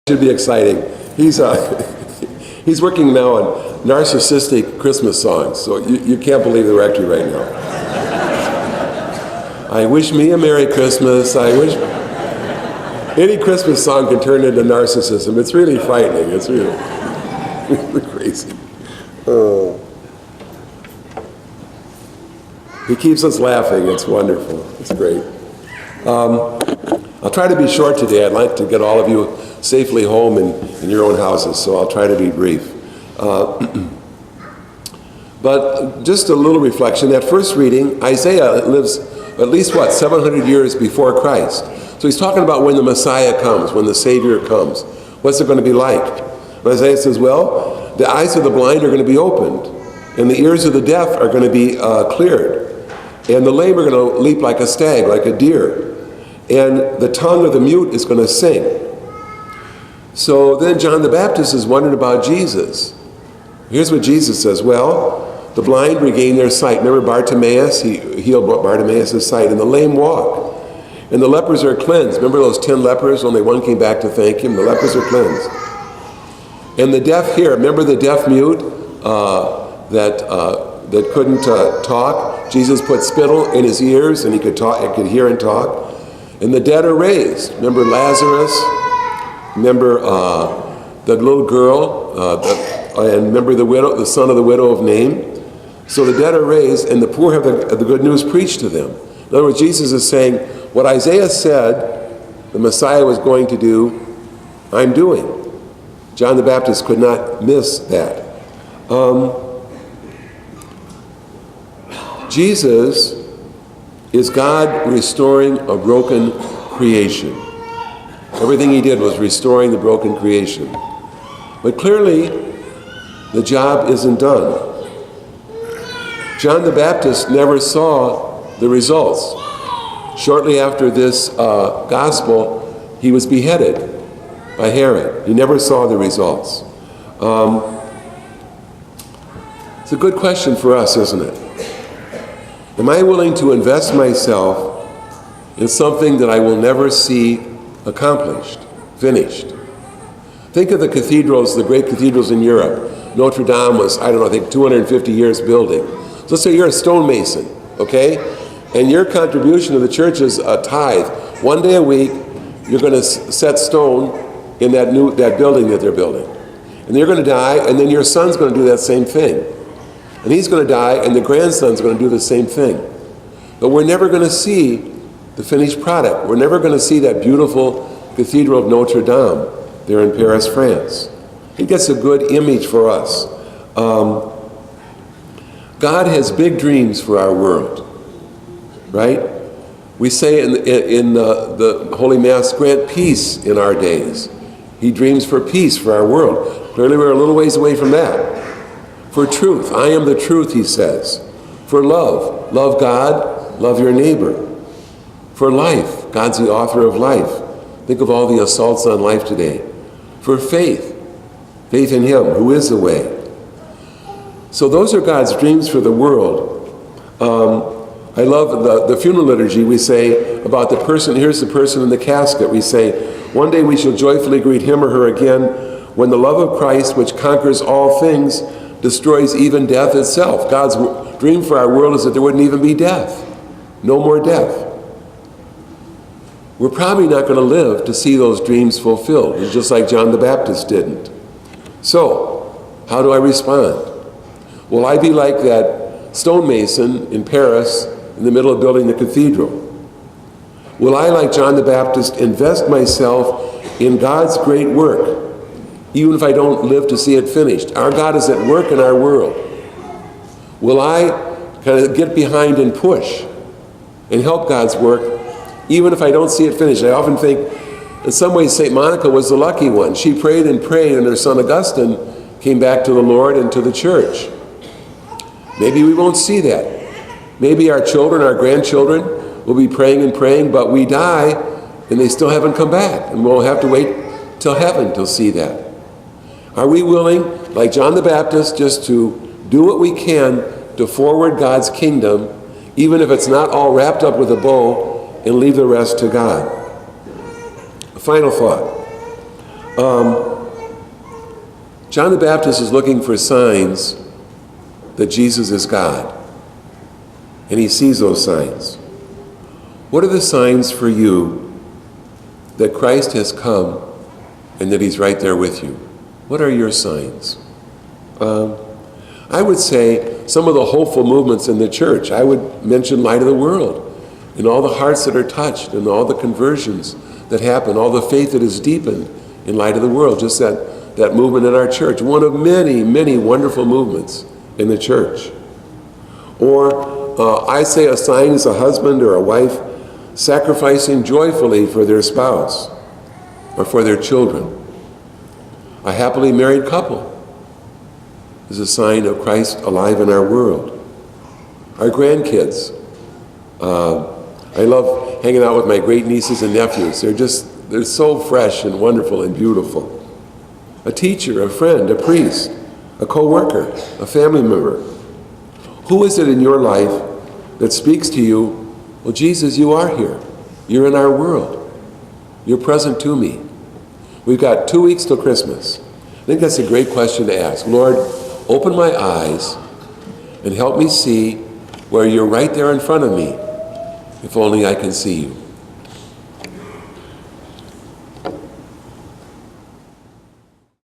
Should be exciting. He's he's working now on narcissistic Christmas songs, so you can't believe the rectory right now. I wish me a Merry Christmas. I wish any Christmas song can turn into narcissism. It's really frightening. It's really, really crazy. Oh. He keeps us laughing. It's wonderful. It's great. I'll try to be short today. I'd like to get all of you safely home in your own houses, so I'll try to be brief. But just a little reflection. That first reading, Isaiah lives at least, 700 years before Christ. So he's talking about when the Messiah comes, when the Savior comes. What's it going to be like? And Isaiah says, well, the eyes of the blind are going to be opened, and the ears of the deaf are going to be cleared, and the lame are going to leap like a stag, like a deer, and the tongue of the mute is going to sing. So then John the Baptist is wondering about Jesus. Here's what Jesus says. Well, the blind regain their sight. Remember Bartimaeus? He healed Bartimaeus' sight. And the lame walk. And the lepers are cleansed. Remember those 10 lepers? Only one came back to thank him. The lepers are cleansed. And the deaf hear. Remember the deaf mute that couldn't talk? Jesus put spittle in his ears and he could talk. He could hear and talk. And the dead are raised. Remember Lazarus? Remember the little girl, and remember the widow, the son of the widow of Nain. So the dead are raised, and the poor have the good news preached to them. In other words, Jesus is saying, what Isaiah said the Messiah was going to do, I'm doing. John the Baptist could not miss that. Jesus is God restoring a broken creation. Everything he did was restoring the broken creation. But clearly, the job isn't done. John the Baptist never saw the results. Shortly after this gospel, he was beheaded by Herod. He never saw the results. It's a good question for us, isn't it? Am I willing to invest myself in something that I will never see accomplished, finished? Think of the cathedrals, the great cathedrals in Europe. Notre Dame was, I think 250 years building. So let's say you're a stonemason, okay? And your contribution to the church is a tithe. One day a week, you're going to set stone in that building that they're building. And you're going to die, and then your son's going to do that same thing. And he's going to die, and the grandson's going to do the same thing. But we're never going to see the finished product. We're never going to see that beautiful Cathedral of Notre Dame there in Paris, France. It gets a good image for us. God has big dreams for our world, right? We say in the Holy Mass, grant peace in our days. He dreams for peace for our world. Clearly we're a little ways away from that. For truth, I am the truth, he says. For love, love God, love your neighbor. For life, God's the author of life. Think of all the assaults on life today. For faith, faith in him, who is the way. So those are God's dreams for the world. I love the funeral liturgy. We say about the person, here's the person in the casket. We say, one day we shall joyfully greet him or her again when the love of Christ, which conquers all things, destroys even death itself. God's dream for our world is that there wouldn't even be death. No more death. We're probably not going to live to see those dreams fulfilled. It's just like John the Baptist didn't. So, how do I respond? Will I be like that stonemason in Paris in the middle of building the cathedral? Will I, like John the Baptist, invest myself in God's great work, even if I don't live to see it finished? Our God is at work in our world. Will I kind of get behind and push and help God's work, even if I don't see it finished? I often think, in some ways, St. Monica was the lucky one. She prayed, and her son Augustine came back to the Lord and to the church. Maybe we won't see that. Maybe our children, our grandchildren, will be praying and praying, but we die, and they still haven't come back, and we'll have to wait till heaven to see that. Are we willing, like John the Baptist, just to do what we can to forward God's kingdom, even if it's not all wrapped up with a bow, and leave the rest to God? A final thought. John the Baptist is looking for signs that Jesus is God. And he sees those signs. What are the signs for you that Christ has come and that he's right there with you? What are your signs? I would say some of the hopeful movements in the church. I would mention Light of the World, and all the hearts that are touched, and all the conversions that happen, all the faith that is deepened in Light of the World. Just that movement in our church, one of many, many wonderful movements in the church. Or I say a sign is a husband or a wife sacrificing joyfully for their spouse or for their children. A happily married couple is a sign of Christ alive in our world. Our grandkids. I love hanging out with my great nieces and nephews. They're so fresh and wonderful and beautiful. A teacher, a friend, a priest, a co-worker, a family member. Who is it in your life that speaks to you, well, Jesus, you are here. You're in our world. You're present to me. We've got 2 weeks till Christmas. I think that's a great question to ask. Lord, open my eyes and help me see where you're right there in front of me, if only I can see you.